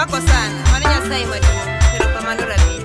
Wako sana. Mwana Nyasaye maduong'. Erokamano Rabi.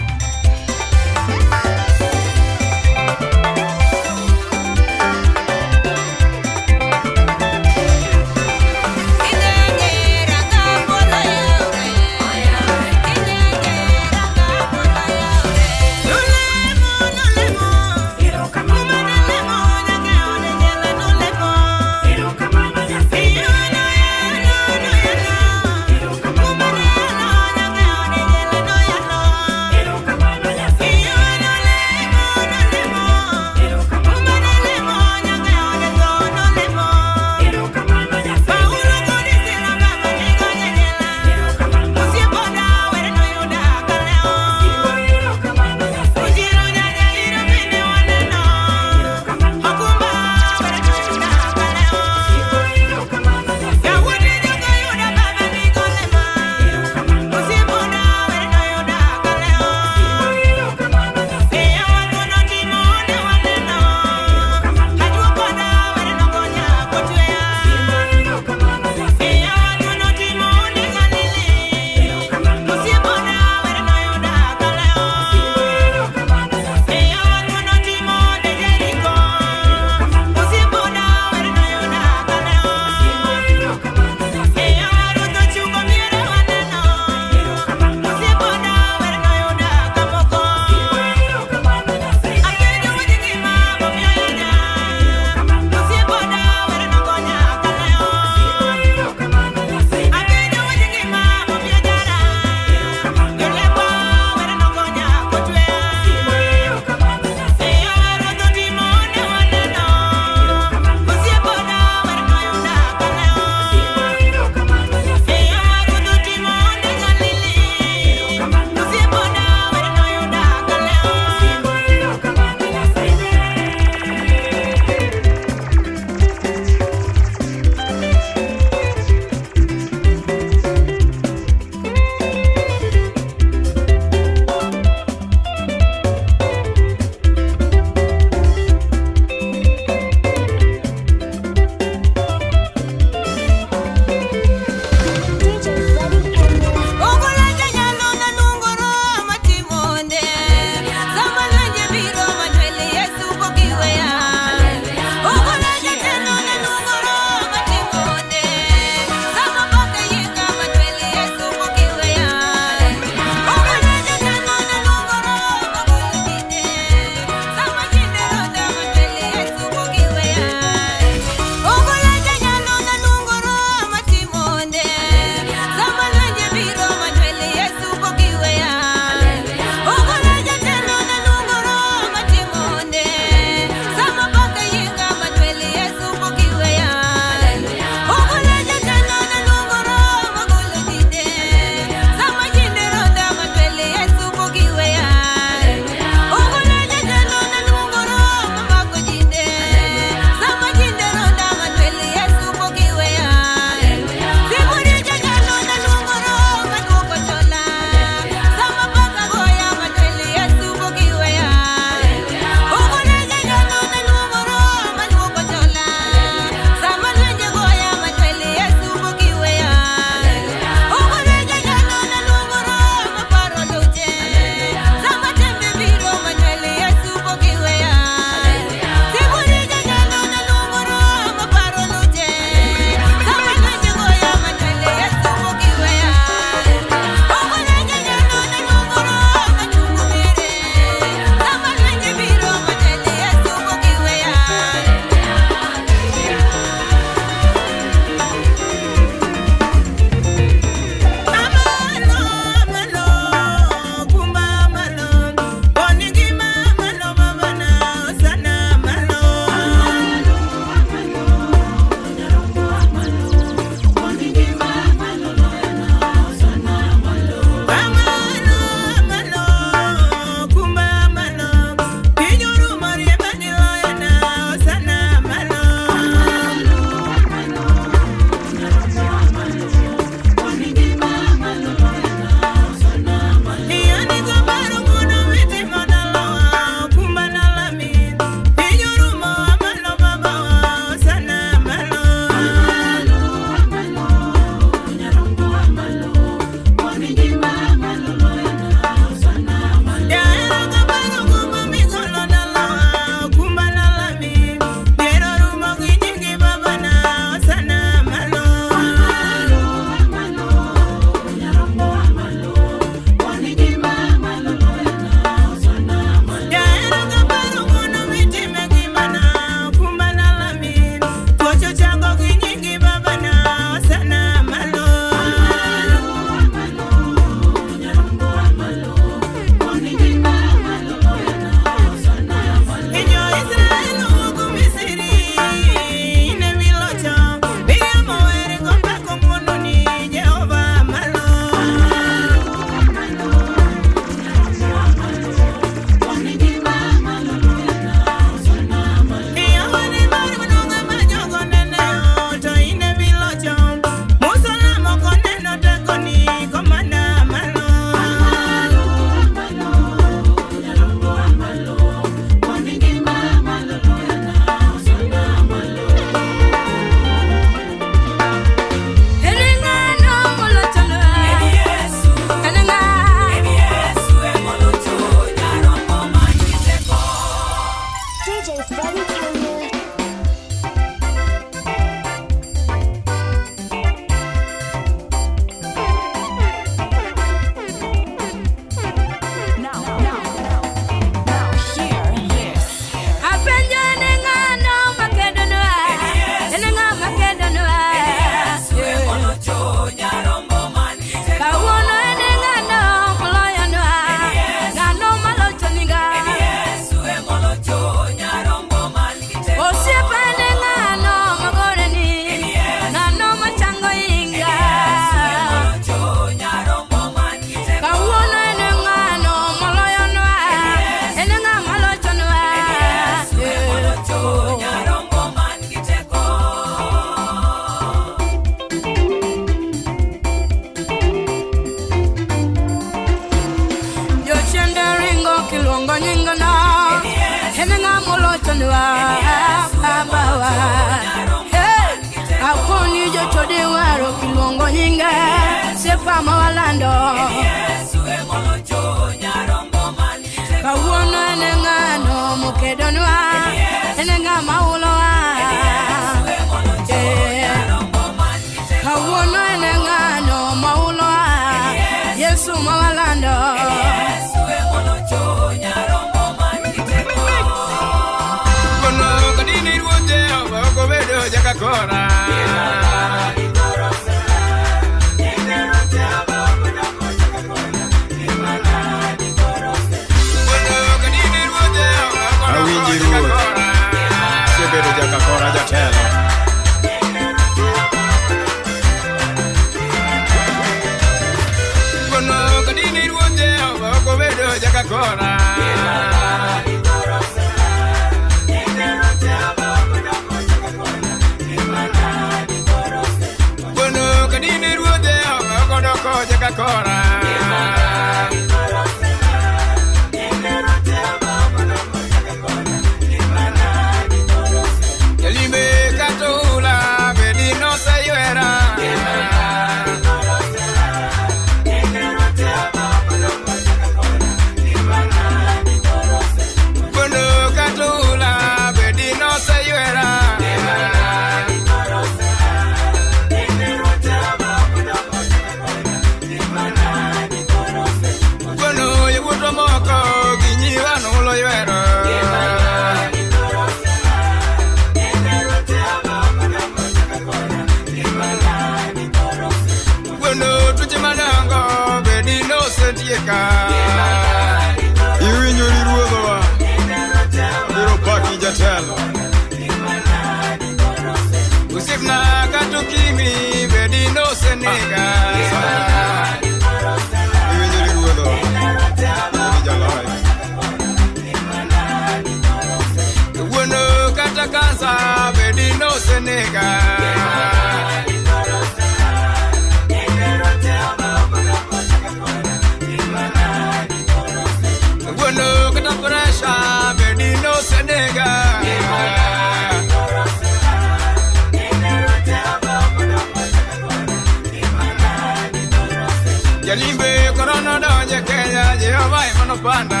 Jalimbe korona donje Kenya, Jehova imanopanda.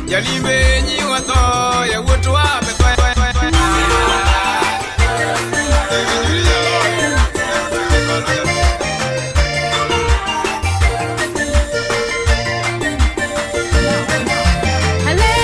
Jalimbe nyiwato ya wutu wape kwa Hallelujah.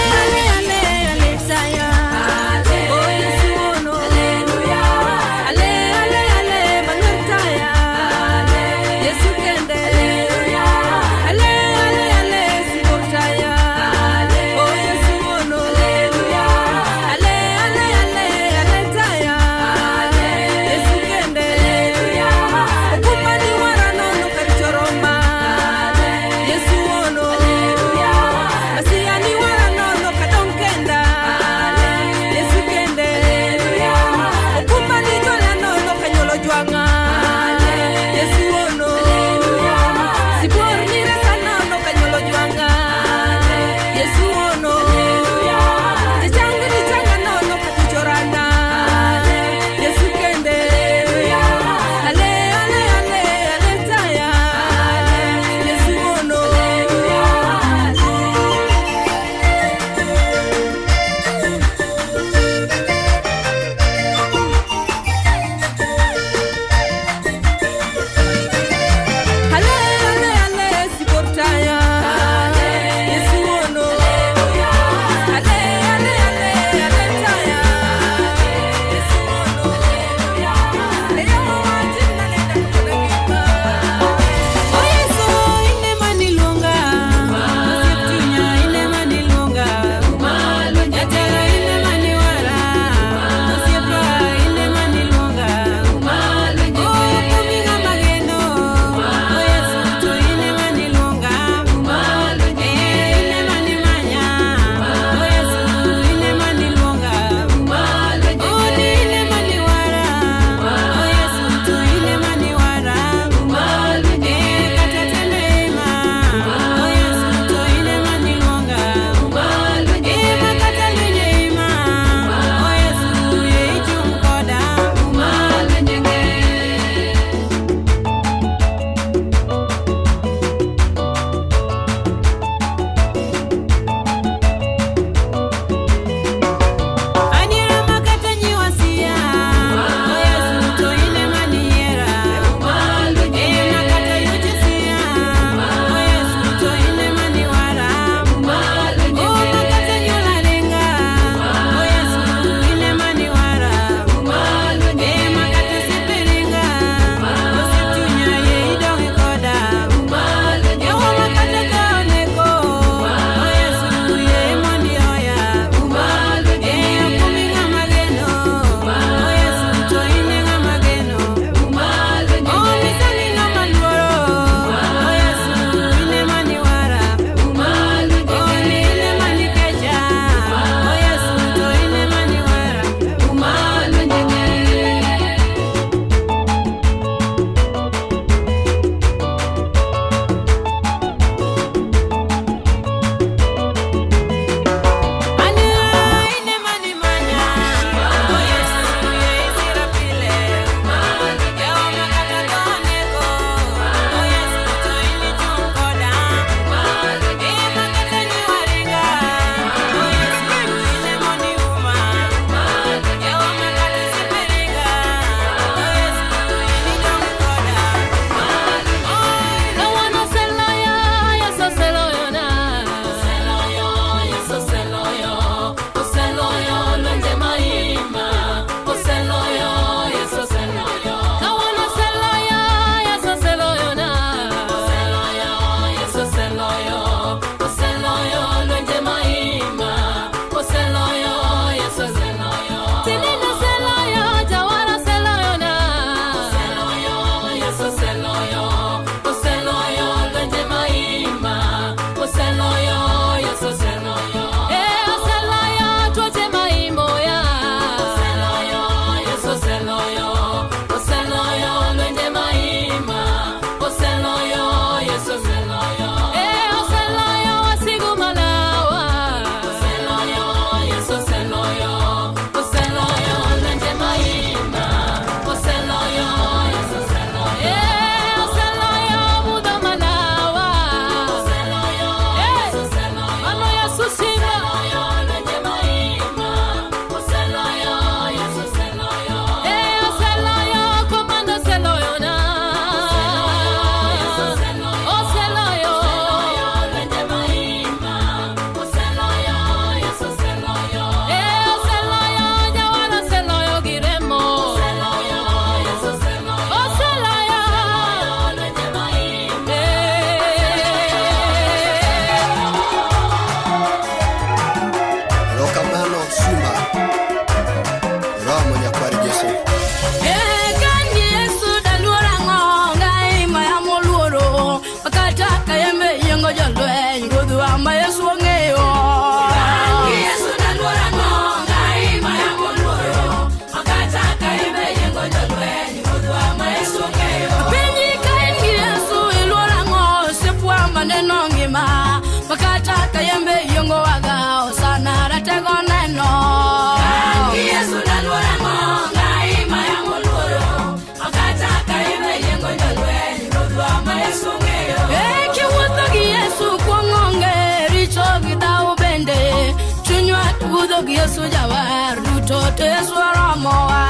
jawar duto te swara moa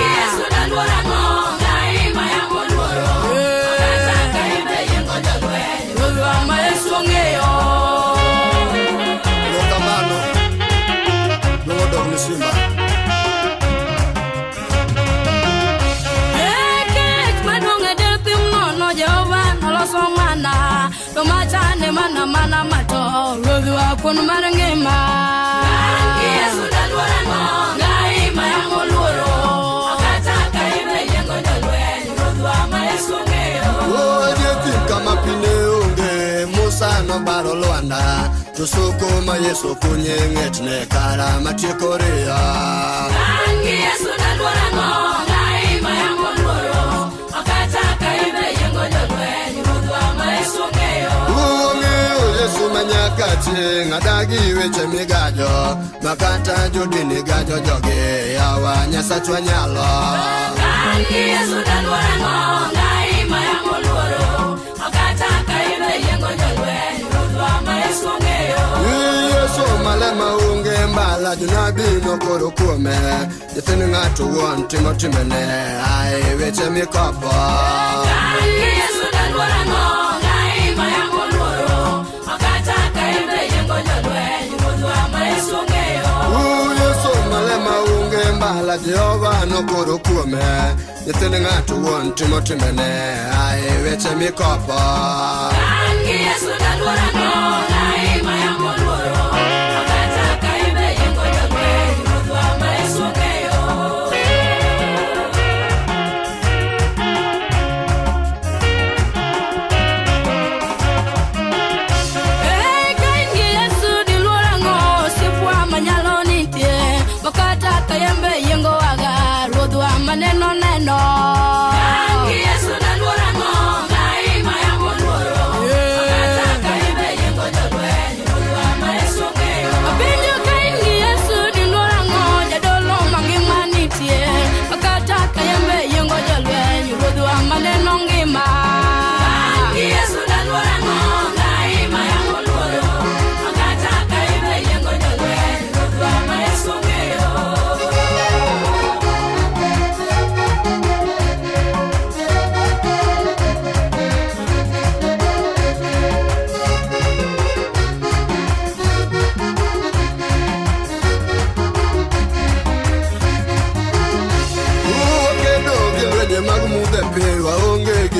Yesu dalwara monga ima ya molworo Akata kaime yengo jagwe Lulwa maesu ngeyo Lokamano Lodo ni Simba Somana, tomachane mana mana mato, lodwa kun marangema. Yesu dalwara monga ima ya molworo, akata kaime yengo dalwe, lodwa maesu ngeyo. Oje kama pine unge, Musa no baro Luanda, tusukuma Yesu kunye ngetne kara matikoria. Yesu dalwara monga ima ya molworo, akata kaime yengo dalwe. Yesu manyakati ngadagi weche migajo makata jodini gajo joge yawa nyasachwa nyalo Yesu dalwara monga ima ya molworo makata kaime yengo jagwe rodwa maesu ngeyo Yesu malema unge mbala junabi no koro kuome jethini ng'ato wuon timotimene ai weche mikopo Yesu dalwara monga ima ya molworo makata kaime yengo jagwe rodwa maesu ngeyo Yesu malema unge mbala Jehova no koro kuome jethini ng'ato wuon timotimene ai weche mikopo Yesu dalwara monga ima ya molworo makata kaime yengo jagwe rodwa maesu ngeyo Neno neno Yesu dalwara monga ima ya molworo akata kaime yengo jagwe rodwa maesu ngeyo Abinyo kaingi Yesu dalwara ngoja dolo mangima nitie akata kaime yengo jagwe rodwa maneno ngima Yesu dalwara monga ima ya molworo akata kaime yengo jagwe rodwa maesu ngeyo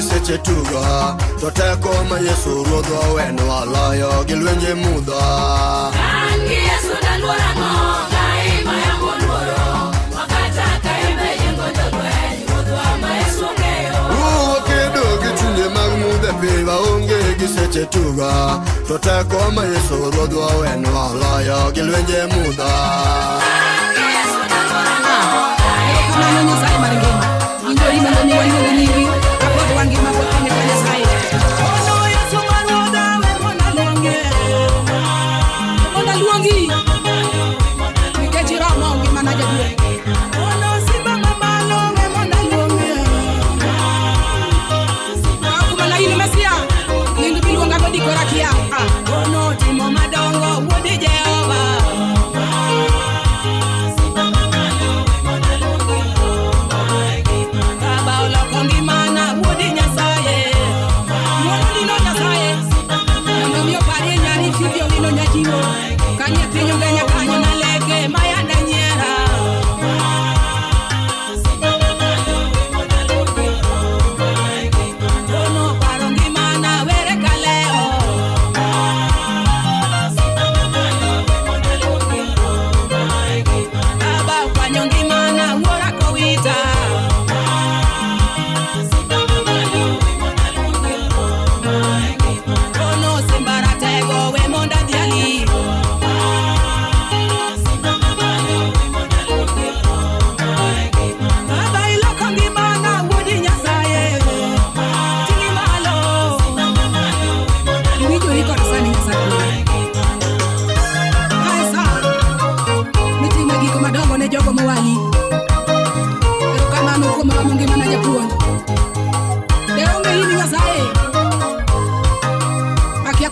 Seche tuga toteko ma Yesu ruodho weno aloyo gi lwenje mudha Yesu dalwara monga ima ya molworo makata kaime yengo jagwe ruodhwa maesu ngeyo kedo gi chunje mag mudha pi waonge gi seche tuga toteko ma Yesu ruodho weno aloyo gi lwenje mudha Yesu dalwara monga ima ya molworo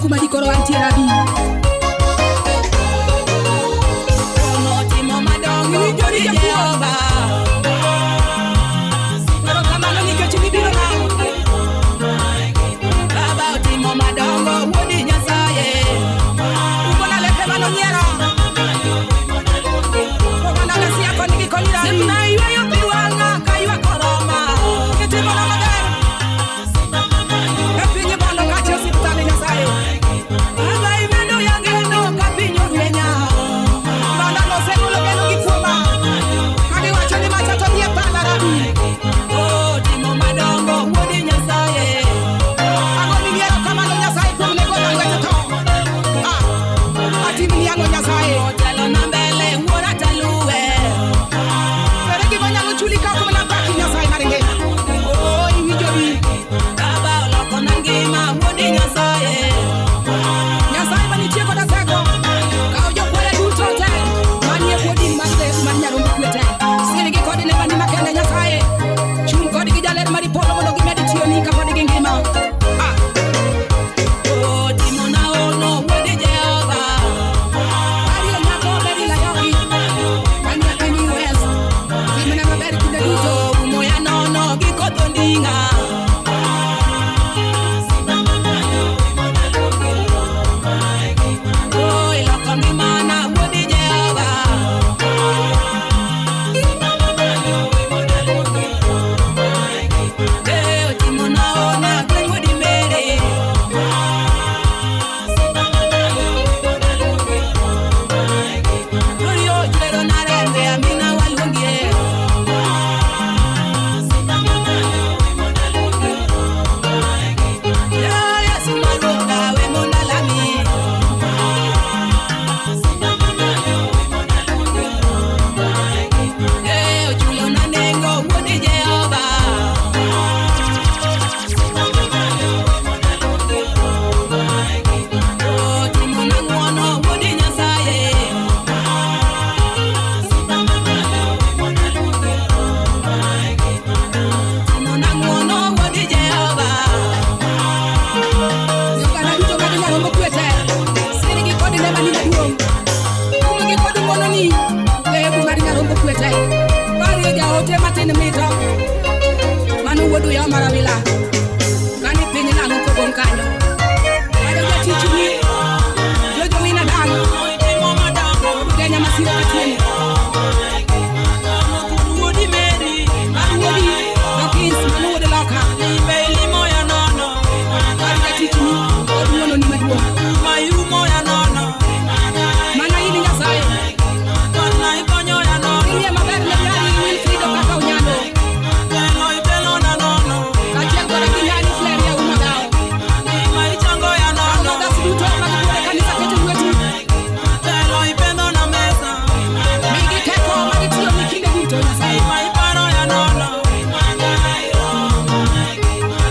Kubali koro anti rabi. tin mito manu wodu ya maravila kani pini na nuko bonkanyo ada ya chichuni jojo mina dango kenya masira katini wodi meri wodi dokins manu wodi loka beli moya nono ada ya chichuni wodu wono ni madwo mayu moya nono mana ini nyasaye mana ikonyo ya nono ini maber le yani Wilfrido kaka unyando pelo na nono kachia kwa kinyani flare ya umagao mai chango ya nono that's duto magule kanisa ketu wetu pelo ipendo na mesa migi keko magitio mikinde duto nyasaye mai paro ya nono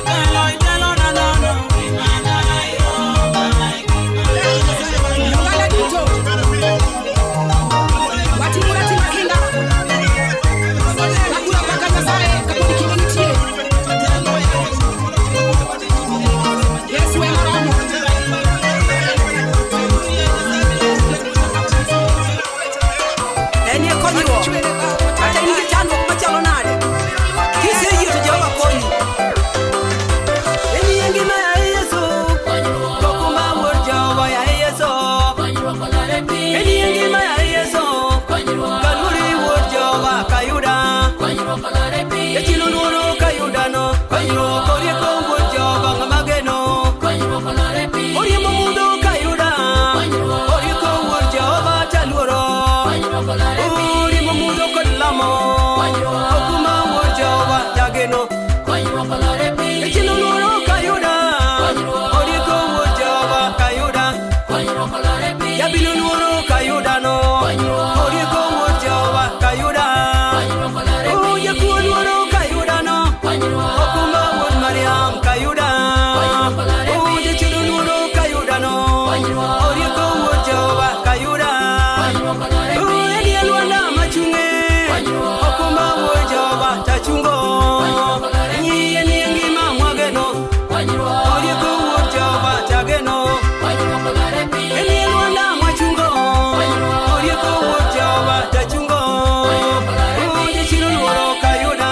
pelo ipendo na nono yongala duto wati murati makinda nakula paka nyasaye kaponi kimenitie Yesu we maromo enye konyo ata ni kitano kumachalo nade kise yitu Jehova konyo eni ngima ya Yesu kokuma mur Jehova ya Yesu eni ngima ya Yesu kaluri mur Jehova kayuda echino nuno kayuda no kori ko mur Jehova ngamageno ori mundo kayuda ori ko mur Jehova taluro uri mumudo kolamo okuma mur Jehova jageno echino nuno kayuda ori ko mur Jehova kayuda yabinu nuno kayuda no ori ko mur Jehova kayuda uye ku nuno kayuda no okuma mur Mariam kayuda uye chino nuno kayuda no ori ko mur Jehova kayuda uye alwana machunge okuma mur Jehova tachungo niye ngima mwageno ori ko mur Jehova tageno eni alwana machungo ori ko mur Jehova tachungo uye chino nuno kayuda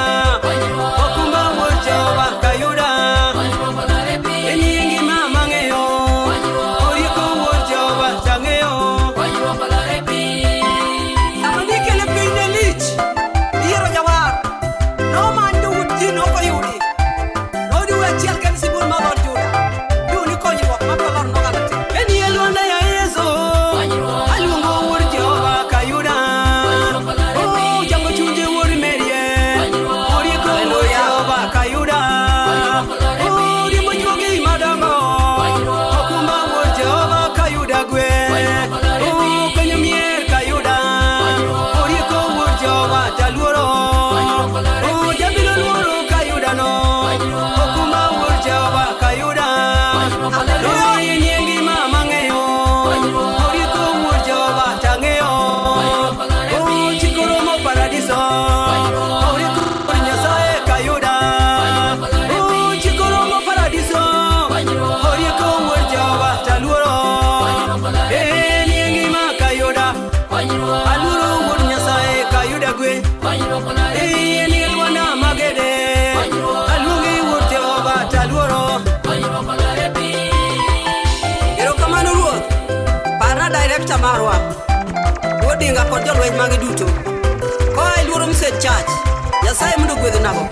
okuma mur Jehova kayuda eni ngima mangeyo ori ko mur Jehova tangeyo amadikele pine lich iro jawar no mandu wuti no koyudi no du achiel kan sibul mabor juda du ni konyruok makolor no galati eni elwanda ya Yesu alungo mur Jehova kayuda oh jango chunje mur merie ori ko mur Jehova kayuda oh di mojogi madamo okuma mur Jehova kayuda gwe oh kanyo mier kayuda ori ko mur Jehova taluoro oh jabilo luoro kayuda no okuma mur Jehova kayuda haleluya ni ngima mangeyo ori ko mur Jehova tangeyo oh chikoro mo paradiso ori ko mur Nyasaye kayuda oh chikoro mo paradiso ori ko mur Jehova taluoro ni ngima kayuda aluro mur Nyasaye kayuda gwe ni alwana magede alungi mur Jehova taluoro erokamano ruoth parna director marwa Odinga kod jolweny magi duto koa e Luoro Message Church Nyasaye mondo gwedho nago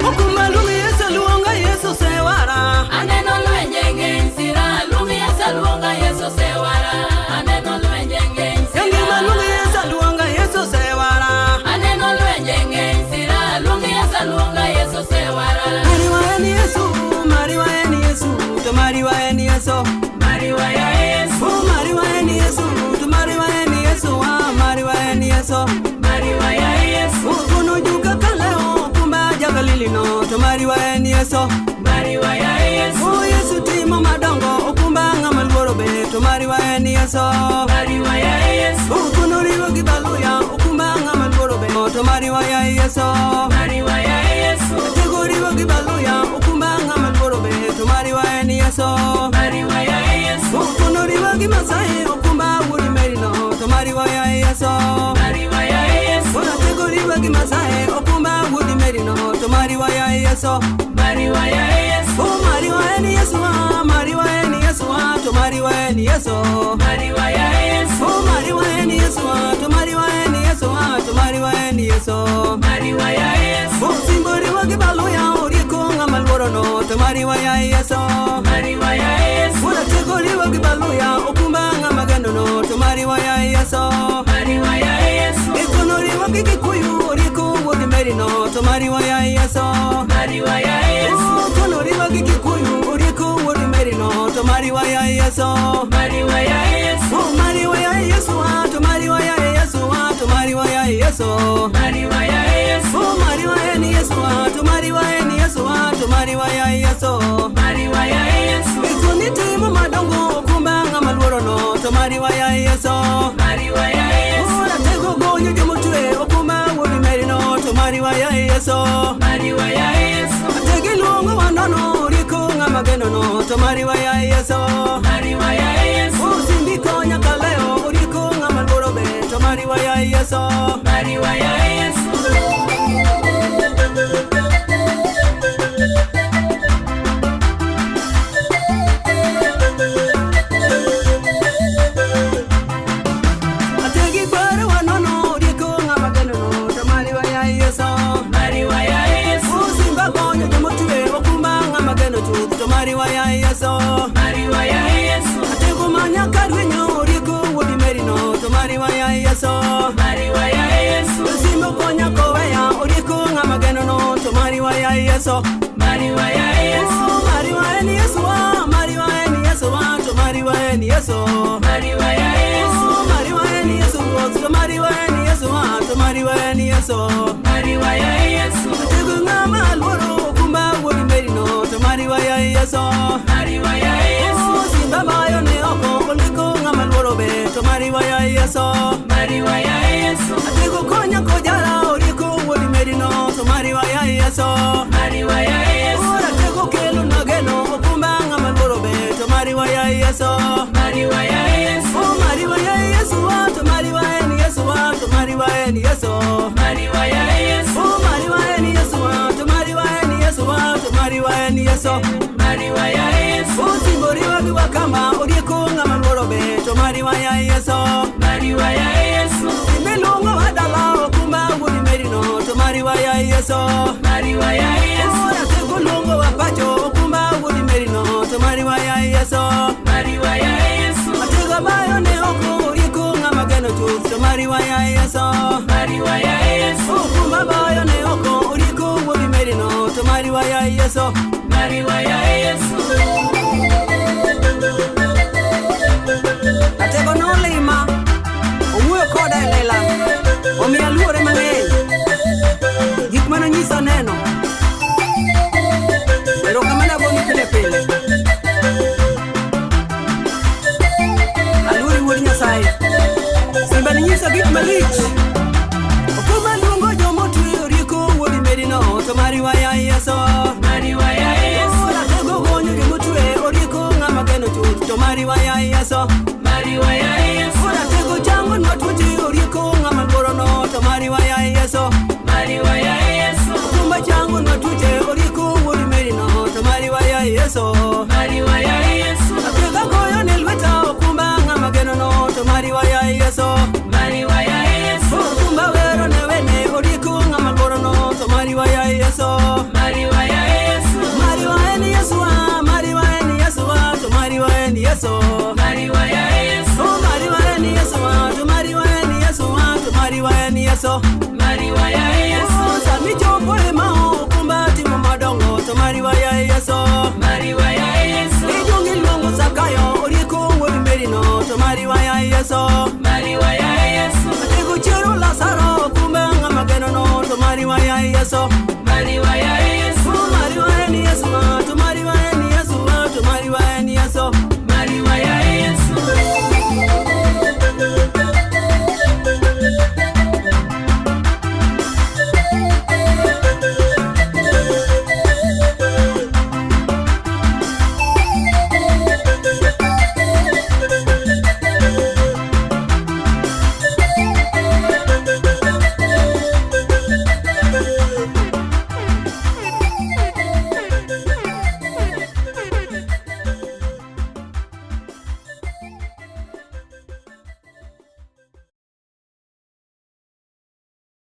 okuma luongi Yesu luonga Yesu sewara aneno lwenje ng'eny sira luongi Yesu luonga Yesu sewara aneno lwenje ng'eny ngima luongi Yesu luonga Yesu sewara aneno lwenje ng'eny sira luongi Yesu luonga Yesu sewara mariwa en Yesu mariwa en Yesu to mariwa en Yesu mariwa ya Yesu mariwa en Yesu to mariwa en Yesu mariwa en Yesu mariwa ya Yesu kuno juga kaleo kumba jagalili no to mariwa en Yesu mariwa ya Yesu Yesu timo madongo okumba ng'ama luoro be to mariwa en Yesu mariwa ya Yesu kuno riwo gi baluya okumba ng'ama luoro be to mariwa ya Yesu mariwa ya Yesu tego riwo gi baluya okumba ng'ama luoro be to mariwa en Yesu mariwa ya Yesu kuno riwo gi Masai okumba Yeso. Mariwa ya Yeso. Ora tego riwa gi masae okumba wudi merino to mariwa ya Yeso. Mariwa ya Yeso. Oh mariwa eni Yeso, mariwa eni Yeso, to mariwa eni Yeso. Mariwa ya Yeso. Oh mariwa eni Yeso, to mariwa eni Yeso, to mariwa eni Yeso. Mariwa ya Yeso. Oh simbori wa gi baluya oriko ngamal worono to mariwa ya Yeso. Mariwa ya Yeso. Ora tego riwa gi baluya okumba ngamagano no to mariwa ya Yeso. Mariwa ya Yeso. Ekonori wa gi kikuyu oriko wudi merino to mariwa ya Yeso. Mariwa ya Yeso. Ekonori wa gi kikuyu oriko wudi merino to mariwa ya Yeso. Mariwa ya Yeso. Oh mariwa ya Yeso, to mariwa ya Yeso, to mariwa ya Yeso. Mariwa ya Yeso. Oh mariwa eni Yeso, to mariwa eni Yeso, to mariwa ya Yeso. Mariwa ya Yeso. Ekoniti mu madongo kumba ngamalworo no to mariwa ya Yeso. Mariwa ya Yeso. Ora tego gonyo jomutwe okumba wudi merino to mariwa ya Yeso. Mariwa ya Yeso. Tegi lungo wanono riko ngamageno no to mariwa ya Yeso. Mariwa ya Yeso. Simbi konya kaleo riko ngamalworo be to mariwa ya Yeso. Mariwa ya Yeso. Mariwa ya Yeso. Mariwa ya Yeso. Atego manya karwenyo riko wudi merino to mariwa ya Yeso. Mariwa ya Yeso. Simbo konya koweya oriko ngamageno no to mariwa ya Yeso. Mariwa ya Yeso. Mariwa eni Yeso, mariwa eni Yeso, to mariwa eni Yeso. Mariwa ya Yeso. Mariwa eni Yeso, to mariwa eni Yeso, to mariwa eni Yeso. Mariwa ya Yeso. Atego ngama alworo kumba wudi merino to mariwa ya Yeso. Mariwa ya Yeso. Simba bayo ne oko koliko ngamalworo be to mariwa ya Yeso. Mariwa ya Yeso. Atego konya kojala oriko wudi merino to mariwa ya Yeso. Mariwa ya Yeso. Ora tego kelo nageno okumba ngamalworo be to mariwa ya Yeso. Mariwa ya Yeso. Oh mariwa ya Yeso, to mariwa eni Yeso, to mariwa eni Yeso. Mariwa ya Yeso. Oh mariwa eni Yeso, to mariwa eni Yeso, to mariwa eni Yeso. Mariwa ya Yeso. Simbori wa gi wakamba oriko ngamalworo be to mariwa ya Yeso. Mariwa ya Yeso. Simbelungo wadala okumba wudi merino to mariwa ya Yeso. Mariwa ya Yeso. Ora tego lungo wapacho okumba wudi merino to mariwa ya Yeso. Mariwa ya Yeso. Atego bayo ne oko oriko ngamageno to mariwa ya Yeso. Mariwa ya Yeso. Okumba bayo ne oko oriko wudi merino to mariwa ya Yeso. Mariwa ya Yeso. Atego no lima omuyo koda lela omiya luore mang'eny gik mana nyisa neno erokamana goni pile pile aluori wuod Nyasaye simba ni nyisa gik malich okuma luongo jomotwe oriko wuodi merino to mariwa ya Yeso. Mariwa ya Yeso. Atego gonyo jomotwe oriko ngamageno chuth to mariwa ya Yeso. Mariwa ya Yeso. Atego chango matwoti oriko ngamalworo no to mariwa ya Yeso. Mariwa ya Yeso. Kumba chango matwoti oriko wuodi merino to mariwa ya Yeso. Mariwa ya Yeso. Atego goyo ne lweta okumba ngamageno no to mariwa ya Yeso. Mariwa ya Yeso. Kumba wero ne wene oriko ngamalworo no to mariwa ya Yeso. Mariwa ya Yeso. Mariwa eni Yeso, mariwa eni Yeso, to mariwa eni Yeso. Mariwa ya Yeso. Mariwa eni Yeso, to mariwa eni Yeso, to mariwa eni Yeso. Mariwa ya Yeso. Sami chopo ema okumba timo madongo to mariwa ya Yeso. Mariwa ya Yeso. Ijungi luongo Zakayo oriko wudi merino to mariwa ya Yeso. Mariwa ya Yeso. Atego chero Lazaro okumba ngamageno no to mariwa ya Yeso. Mariwa ya